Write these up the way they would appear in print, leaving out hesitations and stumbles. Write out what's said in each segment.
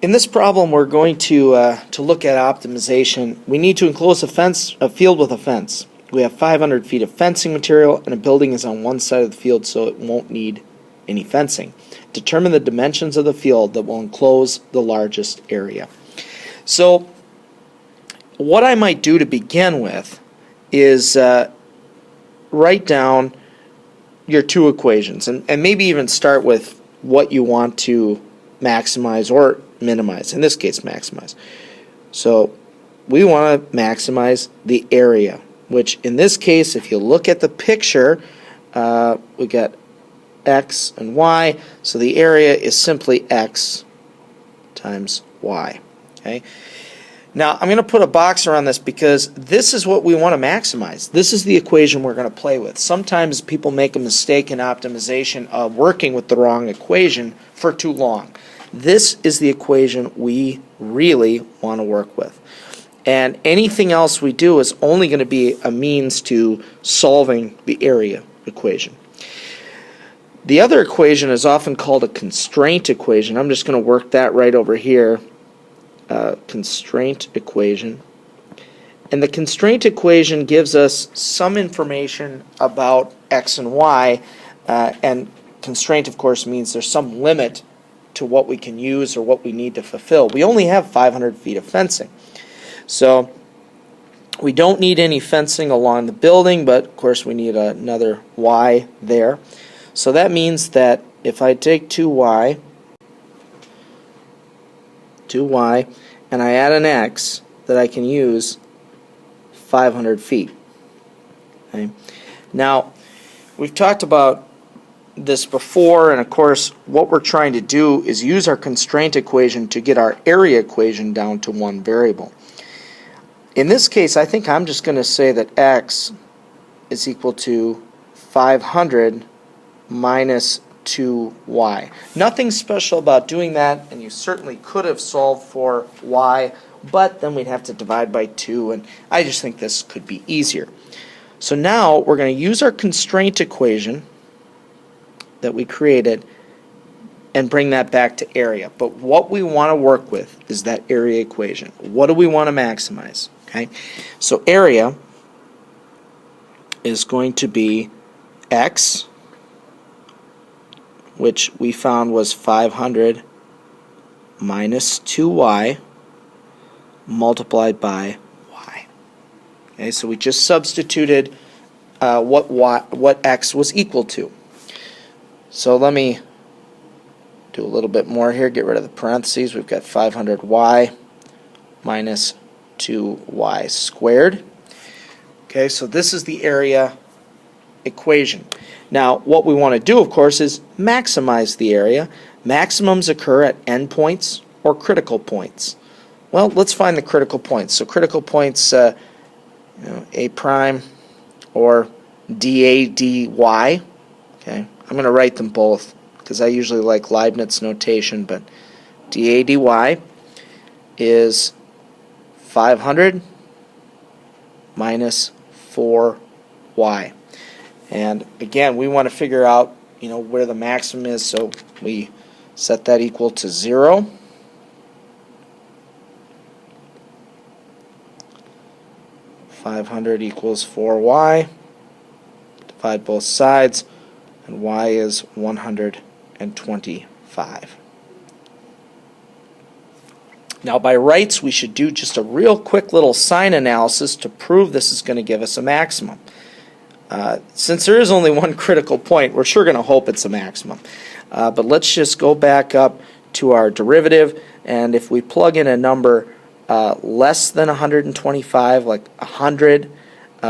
In this problem, we're going to look at optimization. We need to enclose a field with a fence. We have 500 feet of fencing material, and a building is on one side of the field, so it won't need any fencing. Determine the dimensions of the field that will enclose the largest area. So, what I might do to begin with is write down your two equations, and maybe even start with what you want to maximize or minimize. In this case, maximize. So we want to maximize the area, which in this case, if you look at the picture, we got x and y, so the area is simply x times y. Okay. Now I'm going to put a box around this because this is what we want to maximize. This is the equation we're going to play with. Sometimes people make a mistake in optimization of working with the wrong equation for too long. This is the equation we really want to work with. And anything else we do is only going to be a means to solving the area equation. The other equation is often called a constraint equation. I'm just going to work that right over here. Constraint equation. And the constraint equation gives us some information about x and y, and constraint, of course, means there's some limit to what we can use or what we need to fulfill. We only have 500 feet of fencing. So we don't need any fencing along the building, but of course we need another y there. So that means that if I take 2y, and I add an x, that I can use 500 feet. Okay. Now, we've talked about this before, and of course what we're trying to do is use our constraint equation to get our area equation down to one variable. In this case, I think I'm just going to say that x is equal to 500 minus 2y. Nothing special about doing that, and you certainly could have solved for y, but then we'd have to divide by 2, and I just think this could be easier. So now we're going to use our constraint equation that we created and bring that back to area. But what we want to work with is that area equation. What do we want to maximize? Okay, so area is going to be x, which we found was 500 minus 2y multiplied by y. Okay, so we just substituted what x was equal to. So let me do a little bit more here, get rid of the parentheses. We've got 500y minus 2y squared. Okay, so this is the area equation. Now, what we want to do, of course, is maximize the area. Maximums occur at endpoints or critical points. Well, let's find the critical points. So critical points, A prime or dA dy. Okay, I'm going to write them both because I usually like Leibniz notation, but dA dy is 500 minus 4y. And again, we want to figure out, where the maximum is, so we set that equal to 0. $500 equals 4y. Divide both sides, and y is 125. Now, by rights, we should do just a real quick little sign analysis to prove this is going to give us a maximum. Since there is only one critical point, we're sure going to hope it's a maximum. But let's just go back up to our derivative, and if we plug in a number less than 125, like 100,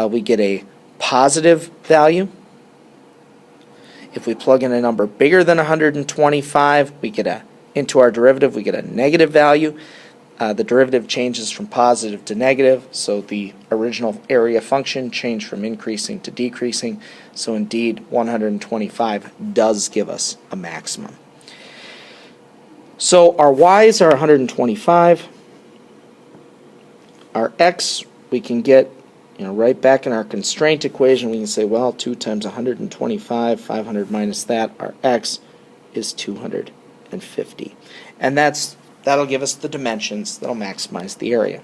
we get a positive value. If we plug in a number bigger than 125, we get into our derivative, we get a negative value. The derivative changes from positive to negative, so the original area function changed from increasing to decreasing. So indeed, 125 does give us a maximum. So our y's are 125. Our x, we can get right back in our constraint equation. We can say, well, 2 times 125, 500 minus that, our x is 250. And that's That'll give us the dimensions that'll maximize the area.